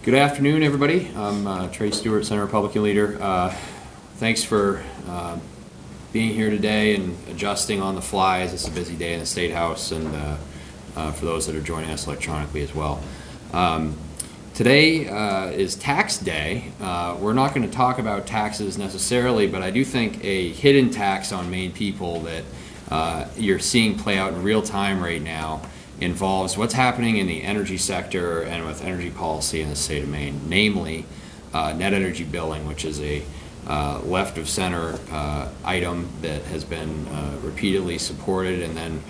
Good afternoon, everybody. I'm Trey Stewart, Senate Republican leader. Thanks for being here today and adjusting on the fly as it's a busy day in the State House, and for those that are joining us electronically as well. Today is tax day. We're not going to talk about taxes necessarily, but I do think a hidden tax on Maine people that you're seeing play out in real time right now involves what's happening in the energy sector and with energy policy in the state of Maine, namely net energy billing, which is a left of center item that has been repeatedly supported and then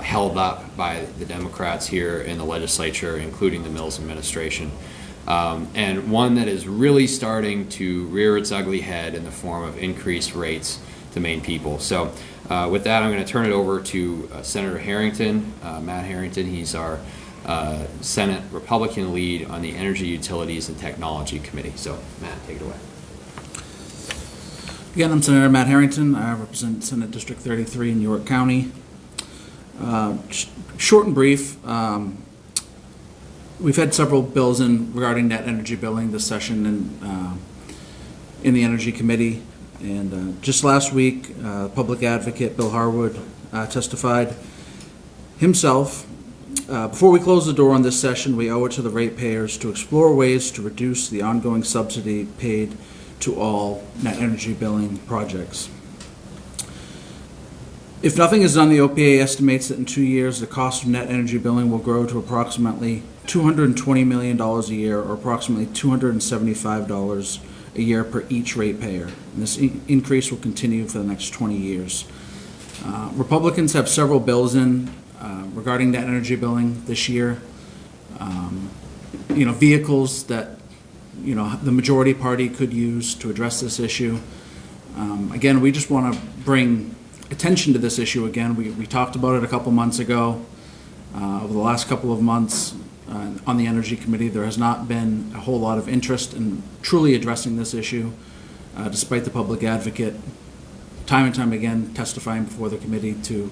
held up by the Democrats here in the legislature, including the Mills administration, and one that is really starting to rear its ugly head in the form of increased rates to Maine people. So with that, I'm going to turn it over to Senator Harrington, Matt Harrington. He's our Senate Republican lead on the Energy, Utilities, and Technology Committee. So Matt, take it away. Again, I'm Senator Matt Harrington. I represent Senate District 33 in York County. Short and brief, we've had several bills regarding net energy billing this session in the Energy Committee. And just last week, Public Advocate Bill Harwood testified himself. Before we close the door on this session, we owe it to the ratepayers to explore ways to reduce the ongoing subsidy paid to all net energy billing projects. If nothing is done, the OPA estimates that in 2 years, the cost of net energy billing will grow to approximately $220 million a year, or approximately $275 a year per each ratepayer. And this increase will continue for the next 20 years. Republicans have several bills regarding net energy billing this year. Vehicles that the majority party could use to address this issue. Again, we just want to bring attention to this issue again. We talked about it a couple months ago. Over the last couple of months on the Energy Committee, there has not been a whole lot of interest in truly addressing this issue, despite the Public Advocate time and time again testifying before the committee to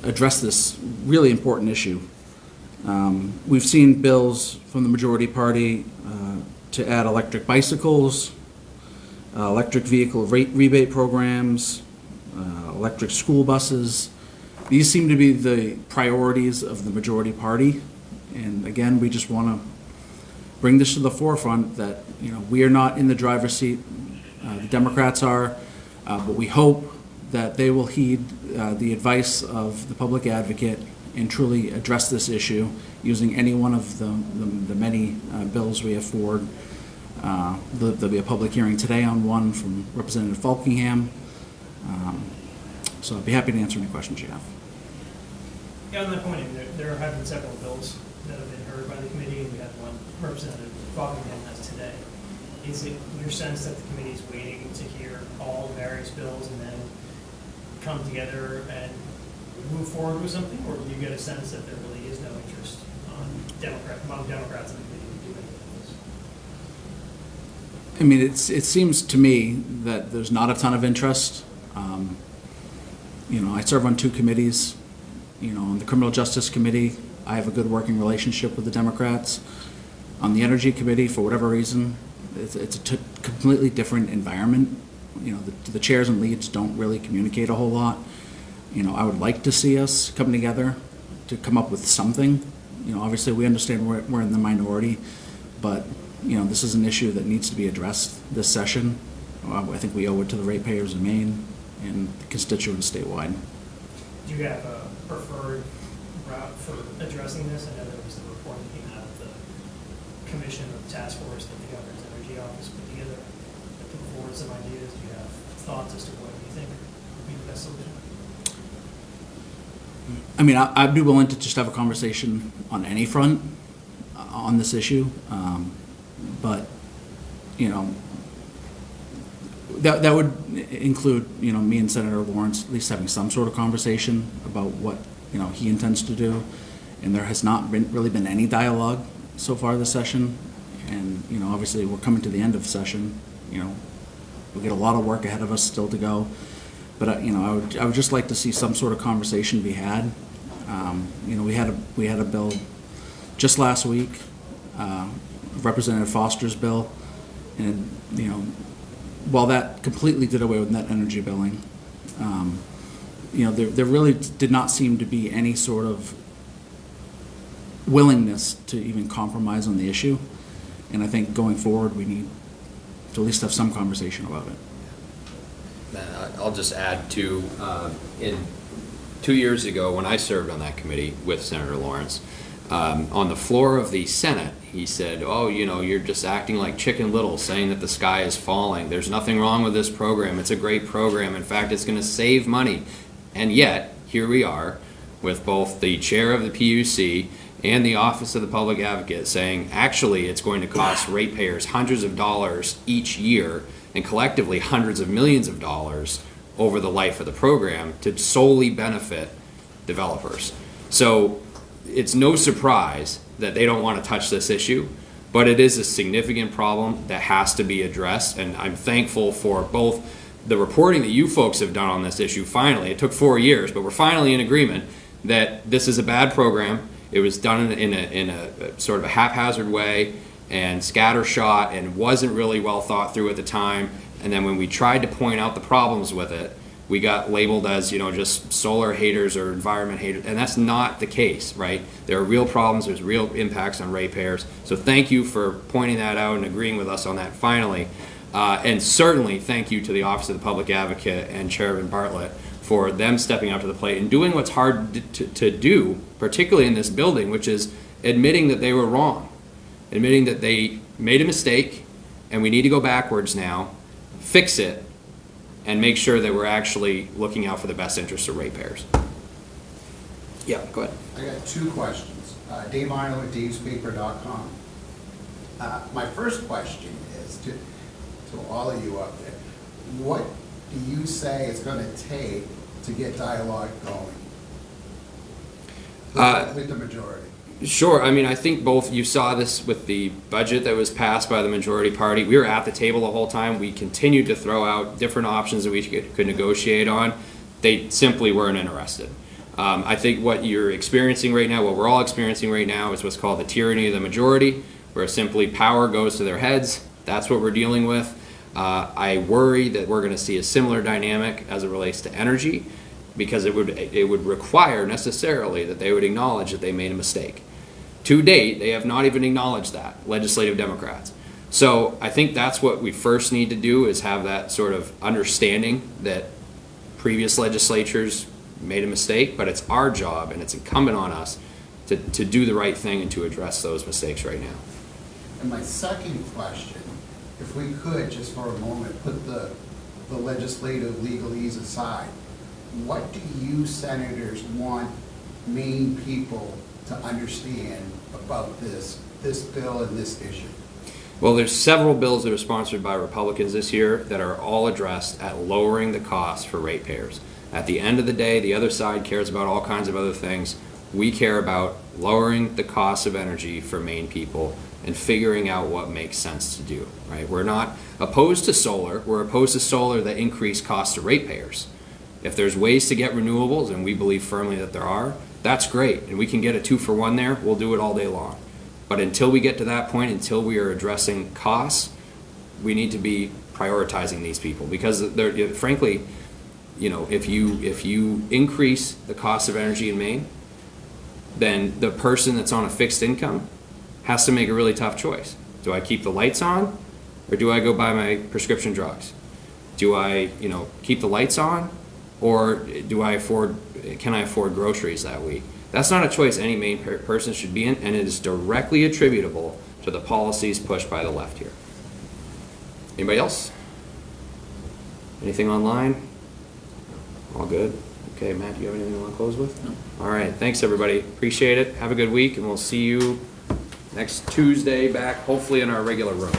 address this really important issue. We've seen bills from the majority party to add electric bicycles, electric vehicle rebate programs, electric school buses. These seem to be the priorities of the majority party. And again, we just want to bring this to the forefront that we are not in the driver's seat. The Democrats are, but we hope that they will heed the advice of the Public Advocate and truly address this issue using any one of the many bills we have forward. There'll be a public hearing today on one from Representative Falkingham. So I'd be happy to answer any questions you have. Yeah, on that point, there have been several bills that have been heard by the committee, and we had one Representative Falkingham has today. Is it your sense that the committee is waiting to hear all the various bills and then come together and move forward with something, or do you get a sense that there really is no interest among Democrats in the committee to do anything with this? I mean, it seems to me that there's not a ton of interest. I serve on two committees. On the Criminal Justice Committee, I have a good working relationship with the Democrats. On the Energy Committee, for whatever reason, it's a completely different environment. The chairs and leads don't really communicate a whole lot. I would like to see us come together to come up with something. Obviously we understand we're in the minority, but this is an issue that needs to be addressed this session. I think we owe it to the ratepayers in Maine and the constituents statewide. Do you have a preferred route for addressing this? I know there was the report that came out of the commission or the task force that the Governor's Energy Office put together that put forward some ideas. Do you have thoughts as to what you think would be the best solution? I mean, I'd be willing to just have a conversation on any front on this issue, but that would include me and Senator Lawrence at least having some sort of conversation about what he intends to do, and there has not really been any dialogue so far this session, and obviously we're coming to the end of the session. We get a lot of work ahead of us still to go. But I would just like to see some sort of conversation be had. We had a bill just last week Representative Foster's bill. And, you know, while that completely did away with net energy billing, you know, there really did not seem to be any sort of willingness to even compromise on the issue. And I think going forward, we need to at least have some conversation about it. I'll just add to, in 2 years ago, when I served on that committee with Senator Lawrence, on the floor of the Senate, he said, oh, you know, you're just acting like Chicken Little, saying that the sky is falling. There's nothing wrong with this program. It's a great program. In fact, it's going to save money. And yet, here we are with both the chair of the PUC and the Office of the Public Advocate saying, actually, it's going to cost ratepayers hundreds of dollars each year and collectively hundreds of millions of dollars over the life of the program to solely benefit developers. So it's no surprise that they don't want to touch this issue, but it is a significant problem that has to be addressed, and I'm thankful for both the reporting that you folks have done on this issue. Finally, it took 4 years, but we're finally in agreement that this is a bad program. It was done in a sort of a haphazard way and scattershot and wasn't really well thought through at the time. And then when we tried to point out the problems with it, we got labeled as, you know, just solar haters or environment haters, and that's not the case, right? There are real problems, there's real impacts on ratepayers. So thank you for pointing that out and agreeing with us on that finally. And certainly thank you to the Office of the Public Advocate and Chairman Bartlett for them stepping up to the plate and doing what's hard to do, particularly in this building, which is admitting that they were wrong, admitting that they made a mistake and we need to go backwards now, fix it, and make sure that we're actually looking out for the best interests of ratepayers. Yeah, go ahead. I got 2 questions. Dave Arnold at davespaper.com. My first question is to all of you up there. What do you say it's going to take to get dialogue going with the majority? Sure. I mean, I think both, you saw this with the budget that was passed by the majority party. We were at the table the whole time. We continued to throw out different options that we could negotiate on. They simply weren't interested. I think what you're experiencing right now, what we're all experiencing right now, is what's called the tyranny of the majority, where simply power goes to their heads. That's what we're dealing with. I worry that we're going to see a similar dynamic as it relates to energy, because it would require necessarily that they would acknowledge that they made a mistake. To date, they have not even acknowledged that, legislative Democrats. So I think that's what we first need to do, is have that sort of understanding that previous legislatures made a mistake, but it's our job and it's incumbent on us to do the right thing and to address those mistakes right now. And my second question, if we could, just for a moment, put the legislative legalese aside, what do you senators want Maine people to understand about this bill and this issue? Well, there's several bills that are sponsored by Republicans this year that are all addressed at lowering the costs for ratepayers. At the end of the day, the other side cares about all kinds of other things. We care about lowering the cost of energy for Maine people and figuring out what makes sense to do, right? We're not opposed to solar. We're opposed to solar that increase costs to ratepayers. If there's ways to get renewables, and we believe firmly that there are, that's great, and we can get a 2-for-1 there, we'll do it all day long. But until we get to that point, until we are addressing costs, we need to be prioritizing these people, because they're, frankly, you know, if you increase the cost of energy in Maine, then the person that's on a fixed income has to make a really tough choice. Do I keep the lights on, or do I go buy my prescription drugs? Do I, you know, keep the lights on, or can I afford groceries that week? That's not a choice any Maine person should be in, and it is directly attributable to the policies pushed by the left here. Anybody else? Anything online? All good? Okay, Matt, do you have anything you want to close with? No. All right, thanks everybody. Appreciate it. Have a good week, and we'll see you next Tuesday back, hopefully in our regular room.